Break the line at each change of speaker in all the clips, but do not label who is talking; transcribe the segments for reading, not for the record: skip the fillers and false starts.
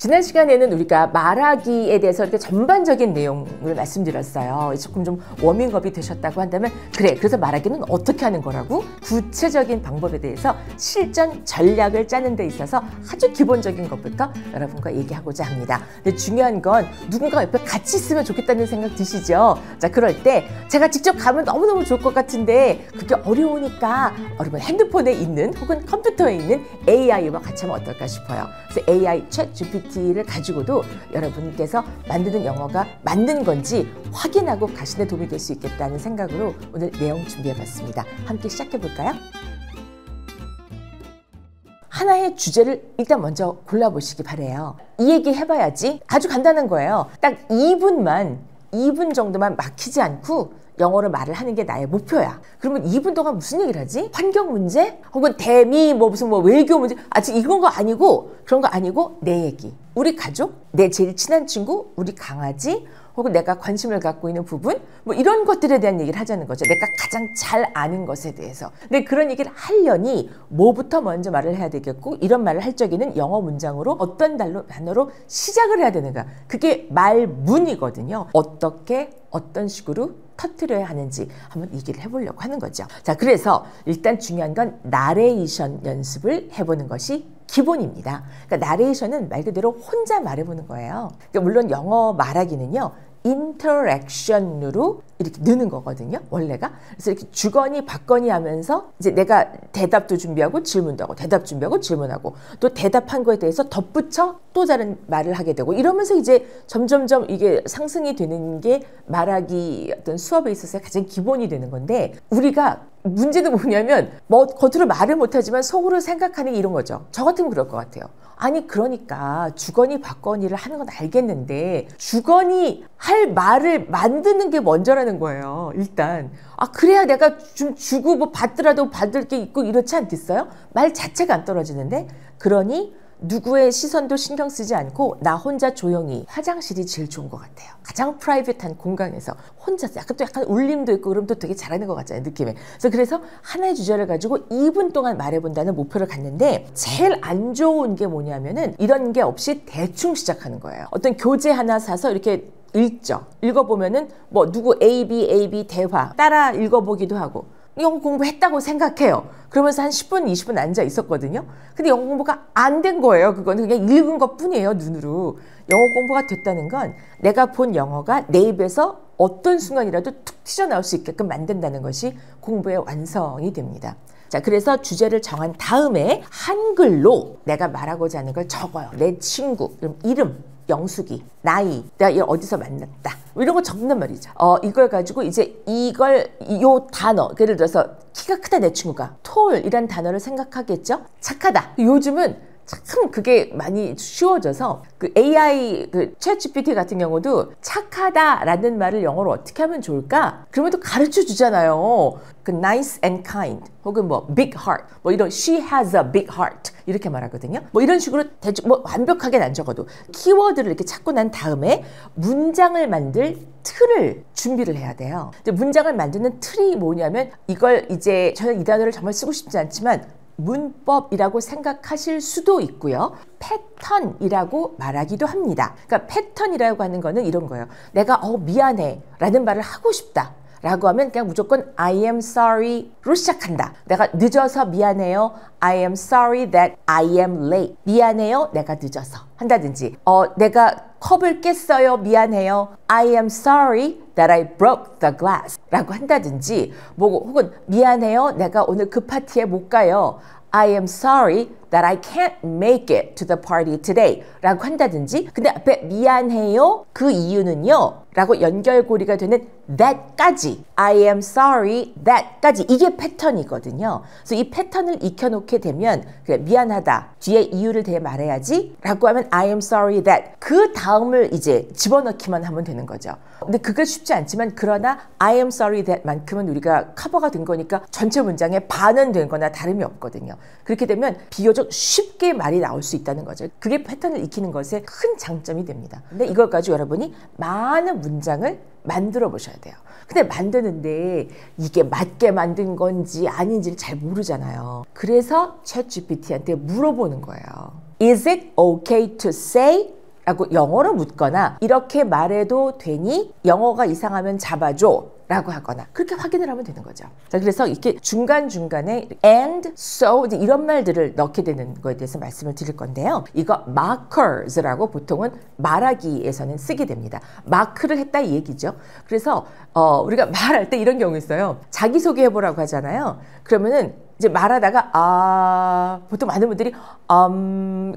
지난 시간에는 우리가 말하기에 대해서 이렇게 전반적인 내용을 말씀드렸어요. 조금 좀 워밍업이 되셨다고 한다면 그래서 말하기는 어떻게 하는 거라고 구체적인 방법에 대해서 실전 전략을 짜는 데 있어서 아주 기본적인 것부터 여러분과 얘기하고자 합니다. 근데 중요한 건 누군가 옆에 같이 있으면 좋겠다는 생각 드시죠? 자, 그럴 때 제가 직접 가면 너무너무 좋을 것 같은데 그게 어려우니까 여러분 핸드폰에 있는 혹은 컴퓨터에 있는 AI와 같이 하면 어떨까 싶어요. 그래서 AI 챗 GPT를 가지고도 여러분께서 만드는 영어가 맞는 건지 확인하고 가시는 도움이 될 수 있겠다는 생각으로 오늘 내용 준비해봤습니다. 함께 시작해볼까요? 하나의 주제를 일단 먼저 골라보시기 바래요. 이 얘기 해봐야지. 아주 간단한 거예요. 딱 2분 정도만 막히지 않고 영어로 말을 하는 게 나의 목표야. 그러면 2분 동안 무슨 얘기를 하지? 환경 문제? 혹은 대미 무슨 외교 문제? 아직 이런 거 아니고 그런 거 아니고 내 얘기. 우리 가족, 내 제일 친한 친구, 우리 강아지, 혹은 내가 관심을 갖고 있는 부분, 이런 것들에 대한 얘기를 하자는 거죠. 내가 가장 잘 아는 것에 대해서. 근데 그런 얘기를 하려니 뭐부터 먼저 말을 해야 되겠고, 이런 말을 할 적에는 영어 문장으로 어떤 단어로 시작을 해야 되는가. 그게 말문이거든요. 어떤 식으로 터뜨려야 하는지 한번 얘기를 해보려고 하는 거죠. 자, 그래서 일단 중요한 건 나레이션 연습을 해보는 것이 기본입니다. 그러니까 나레이션은 말 그대로 혼자 말해보는 거예요. 그러니까 물론 영어 말하기는요, 인터랙션으로 이렇게 느는 거거든요, 원래가. 그래서 이렇게 주거니 받거니 하면서 이제 내가 대답도 준비하고 질문도 하고 대답 준비하고 질문하고 또 대답한 거에 대해서 덧붙여 또 다른 말을 하게 되고 이러면서 이제 점점점 이게 상승이 되는 게 말하기 어떤 수업에 있어서 가장 기본이 되는 건데, 우리가 문제는 뭐냐면 겉으로 말을 못하지만 속으로 생각하는 게 이런 거죠. 저 같으면 그럴 것 같아요. 아니 그러니까 주거니 받거니를 하는 건 알겠는데 주거니 할 말을 만드는 게 먼저라는 거예요. 일단 그래야 내가 좀 주고 받더라도 받을 게 있고 이렇지 않겠어요? 말 자체가 안 떨어지는데, 그러니 누구의 시선도 신경 쓰지 않고 나 혼자 조용히, 화장실이 제일 좋은 것 같아요. 가장 프라이빗한 공간에서 혼자서 약간 울림도 있고 그럼 또 되게 잘하는 것 같잖아요, 느낌에. 그래서 하나의 주제를 가지고 2분 동안 말해본다는 목표를 갖는데, 제일 안 좋은 게 뭐냐면은 이런 게 없이 대충 시작하는 거예요. 어떤 교재 하나 사서 이렇게 읽어보면은 누구 A, B 대화 따라 읽어보기도 하고 영어 공부했다고 생각해요. 그러면서 한 10분, 20분 앉아 있었거든요. 근데 영어 공부가 안 된 거예요. 그거는 그냥 읽은 것 뿐이에요, 눈으로. 영어 공부가 됐다는 건 내가 본 영어가 내 입에서 어떤 순간이라도 툭 튀어나올 수 있게끔 만든다는 것이 공부의 완성이 됩니다. 자, 그래서 주제를 정한 다음에 한글로 내가 말하고자 하는 걸 적어요. 내 친구, 이름, 영숙이, 나이, 내가 얘 어디서 만났다, 이런 거 적는 말이죠. 이걸 가지고 이제 요 단어, 예를 들어서 키가 크다 내 친구가 tall이란 단어를 생각하겠죠. 착하다. 요즘은 참 그게 많이 쉬워져서 그 AI 챗 GPT 같은 경우도 착하다라는 말을 영어로 어떻게 하면 좋을까? 그러면 또 가르쳐 주잖아요. 그 nice and kind 혹은 big heart 이런 she has a big heart 이렇게 말하거든요. 이런 식으로 대충 완벽하게는 안 적어도 키워드를 이렇게 찾고 난 다음에 문장을 만들 틀을 준비를 해야 돼요. 문장을 만드는 틀이 뭐냐면, 이걸 이제 저는 이 단어를 정말 쓰고 싶지 않지만 문법이라고 생각하실 수도 있고요. 패턴이라고 말하기도 합니다. 그러니까 패턴이라고 하는 거는 이런 거예요. 내가 미안해 라는 말을 하고 싶다 라고 하면 그냥 무조건 I am sorry로 시작한다. 내가 늦어서 미안해요. I am sorry that I am late. 미안해요. 내가 늦어서 한다든지, 내가 컵을 깼어요. 미안해요. I am sorry that I broke the glass 라고 한다든지, 혹은 미안해요. 내가 오늘 그 파티에 못 가요. I am sorry that I can't make it to the party today 라고 한다든지, 근데 앞에 미안해요 그 이유는요 라고 연결고리가 되는 that까지, I am sorry that까지, 이게 패턴이거든요. 그래서 이 패턴을 익혀놓게 되면 그래, 미안하다 뒤에 이유를 대 말해야지 라고 하면 I am sorry that, 그 다음을 이제 집어넣기만 하면 되는 거죠. 근데 그게 쉽지 않지만, 그러나 I am sorry that 만큼은 우리가 커버가 된 거니까 전체 문장의 반은 된 거나 다름이 없거든요. 그렇게 되면 비교적 쉽게 말이 나올 수 있다는 거죠. 그게 패턴을 익히는 것의 큰 장점이 됩니다. 근데 이걸 가지고 여러분이 많은 문장을 만들어 보셔야 돼요. 근데 만드는데 이게 맞게 만든 건지 아닌지를 잘 모르잖아요. 그래서 챗 GPT한테 물어보는 거예요. Is it okay to say? 라고 영어로 묻거나 이렇게 말해도 되니? 영어가 이상하면 잡아줘 라고 하거나 그렇게 확인을 하면 되는 거죠. 자, 그래서 이렇게 중간중간에 and, so 이런 말들을 넣게 되는 거에 대해서 말씀을 드릴 건데요. 이거 markers라고 보통은 말하기에서는 쓰게 됩니다. 마크를 했다 이 얘기죠. 그래서 우리가 말할 때 이런 경우 있어요. 자기소개 해보라고 하잖아요. 그러면은 이제 말하다가 보통 많은 분들이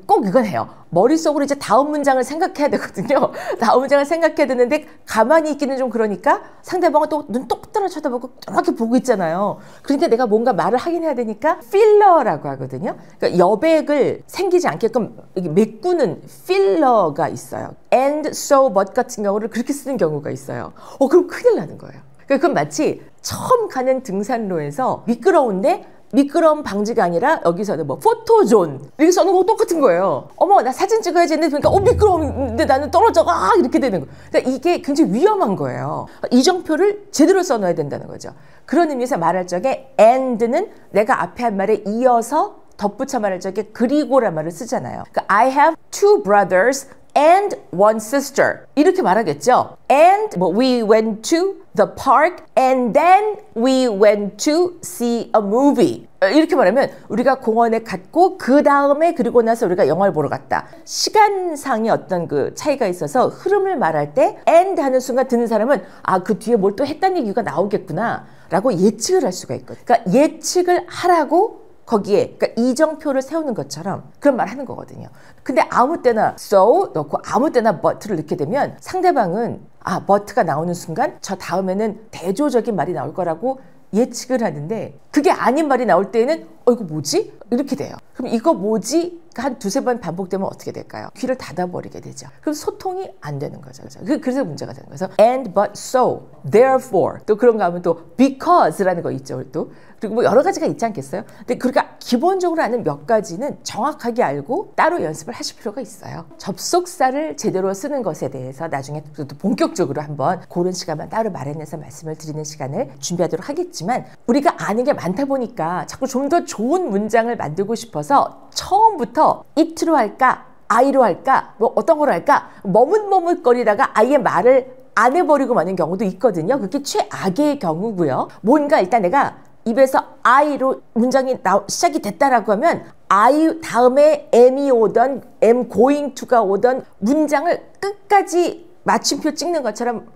꼭 이건 해요. 머릿속으로 이제 다음 문장을 생각해야 되거든요. 다음 문장을 생각해야 되는데 가만히 있기는 좀 그러니까 상대방은 또 눈 똑바로 쳐다보고 이렇게 보고 있잖아요. 그러니까 내가 뭔가 말을 하긴 해야 되니까 필러라고 하거든요. 그러니까 여백을 생기지 않게끔 메꾸는 필러가 있어요. and, so, but 같은 경우를 그렇게 쓰는 경우가 있어요. 그럼 큰일 나는 거예요. 그건 마치 처음 가는 등산로에서 미끄러운데 미끄러움 방지가 아니라 여기서는 뭐 포토존 이렇게 써놓은 거 똑같은 거예요. 어머 나 사진 찍어야지 했는데 그러니까 미끄러운데 나는 떨어져 이렇게 되는 거. 그러니까 이게 굉장히 위험한 거예요. 이정표를 제대로 써놔야 된다는 거죠. 그런 의미에서 말할 적에 and는 내가 앞에 한 말에 이어서 덧붙여 말할 적에 그리고란 말을 쓰잖아요. 그러니까 I have two brothers and one sister 이렇게 말하겠죠. And we went to the park and then we went to see a movie 이렇게 말하면 우리가 공원에 갔고 그 다음에 그리고 나서 우리가 영화를 보러 갔다. 시간상의 어떤 그 차이가 있어서 흐름을 말할 때 and 하는 순간 듣는 사람은 그 뒤에 뭘 또 했다는 얘기가 나오겠구나 라고 예측을 할 수가 있거든요. 그러니까 예측을 하라고 거기에 그러니까 이정표를 세우는 것처럼 그런 말 하는 거거든요. 근데 아무 때나 so 넣고 아무 때나 but를 넣게 되면 상대방은 but가 나오는 순간 저 다음에는 대조적인 말이 나올 거라고 예측을 하는데 그게 아닌 말이 나올 때에는 이거 뭐지? 이렇게 돼요. 그럼 이거 뭐지? 한 두세 번 반복되면 어떻게 될까요? 귀를 닫아버리게 되죠. 그럼 소통이 안 되는 거죠. 그래서 문제가 되는 거예요. and, but, so, therefore 또 그런가 하면 또 because라는 거 있죠. 또 그리고 뭐 여러 가지가 있지 않겠어요? 근데 그러니까 기본적으로 아는 몇 가지는 정확하게 알고 따로 연습을 하실 필요가 있어요. 접속사를 제대로 쓰는 것에 대해서 나중에 또 본격적으로 한번 그런 시간만 따로 마련해서 말씀을 드리는 시간을 준비하도록 하겠지만 우리가 아는 게 많다 보니까 자꾸 좀 더 좋은 문장을 만들고 싶어서 처음부터 it로 할까? I로 할까? 뭐 어떤 걸로 할까? 머뭇머뭇거리다가 아예 말을 안 해버리고 마는 경우도 있거든요. 그게 최악의 경우고요. 뭔가 일단 내가 입에서 I로 문장이 시작이 됐다라고 하면 I 다음에 M이 오던 M going to가 오던 문장을 끝까지 마침표 찍는 것처럼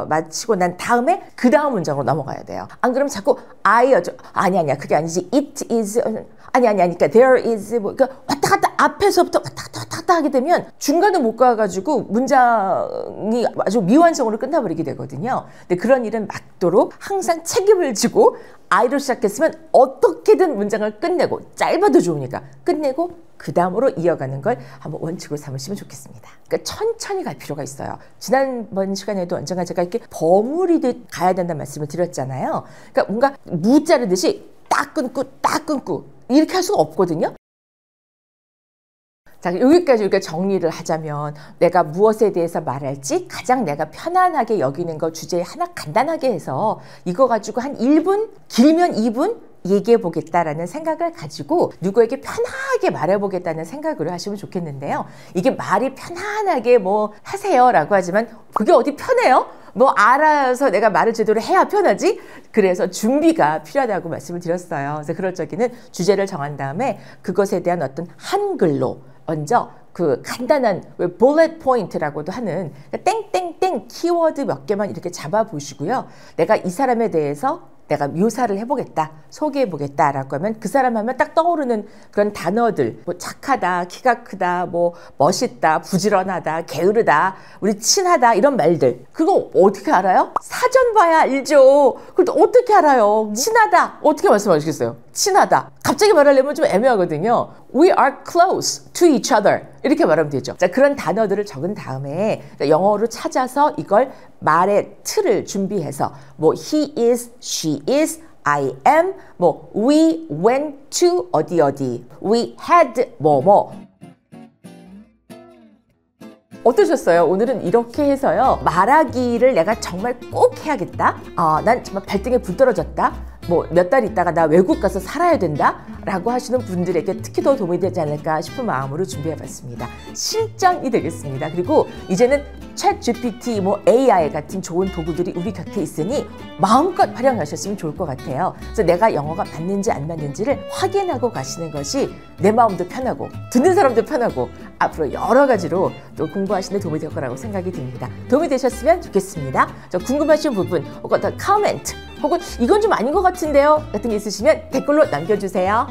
마치고 난 다음에 그 다음 문장으로 넘어가야 돼요. 안 그러면 자꾸 아니야 그게 아니지 it is 아니 그러니까 there is 그러니까 왔다 갔다 앞에서부터 왔다 갔다 하게 되면 중간에 못 가가지고 문장이 아주 미완성으로 끝나버리게 되거든요. 근데 그런 일은 막도록 항상 책임을 지고 I로 시작했으면 어떻게든 문장을 끝내고 짧아도 좋으니까 끝내고 그 다음으로 이어가는 걸 한번 원칙으로 삼으시면 좋겠습니다. 그러니까 천천히 갈 필요가 있어요. 지난번 시간에도 언젠가 제가 이렇게 버무리듯 가야 된다는 말씀을 드렸잖아요. 그러니까 뭔가 무 자르듯이 딱 끊고 이렇게 할 수가 없거든요. 자, 여기까지 우리가 정리를 하자면 내가 무엇에 대해서 말할지 가장 내가 편안하게 여기는 거 주제 하나 간단하게 해서 이거 가지고 한 1분, 길면 2분 얘기해 보겠다라는 생각을 가지고 누구에게 편하게 말해 보겠다는 생각으로 하시면 좋겠는데요. 이게 말이 편안하게 뭐 하세요라고 하지만 그게 어디 편해요? 뭐 알아서 내가 말을 제대로 해야 편하지? 그래서 준비가 필요하다고 말씀을 드렸어요. 그래서 그럴 적에는 주제를 정한 다음에 그것에 대한 어떤 한글로 먼저 그 간단한 bullet point라고도 하는 땡땡땡 키워드 몇 개만 이렇게 잡아 보시고요. 내가 이 사람에 대해서 내가 묘사를 해보겠다, 소개해보겠다라고 하면 그 사람 하면 딱 떠오르는 그런 단어들, 뭐 착하다, 키가 크다, 뭐 멋있다, 부지런하다, 게으르다, 우리 친하다 이런 말들. 그거 어떻게 알아요? 사전 봐야 알죠. 그걸 어떻게 알아요? 친하다 어떻게 말씀하시겠어요? 친하다 갑자기 말하려면 좀 애매하거든요. We are close to each other 이렇게 말하면 되죠. 자, 그런 단어들을 적은 다음에 영어로 찾아서 이걸 말의 틀을 준비해서 뭐 he is, she is, I am, 뭐 we went to 어디 we had 뭐뭐. 어떠셨어요? 오늘은 이렇게 해서요. 말하기를 내가 정말 꼭 해야겠다. 난 정말 발등에 불 떨어졌다. 뭐 몇 달 있다가 나 외국 가서 살아야 된다 라고 하시는 분들에게 특히 더 도움이 되지 않을까 싶은 마음으로 준비해봤습니다. 실전이 되겠습니다. 그리고 이제는 챗 GPT, 뭐 AI 같은 좋은 도구들이 우리 곁에 있으니 마음껏 활용하셨으면 좋을 것 같아요. 그래서 내가 영어가 맞는지 안 맞는지를 확인하고 가시는 것이 내 마음도 편하고 듣는 사람도 편하고 앞으로 여러 가지로 또 공부하시는 데 도움이 될 거라고 생각이 듭니다. 도움이 되셨으면 좋겠습니다. 저 궁금하신 부분 혹은 더 코멘트 혹은 이건 좀 아닌 것 같은데요 같은 게 있으시면 댓글로 남겨주세요.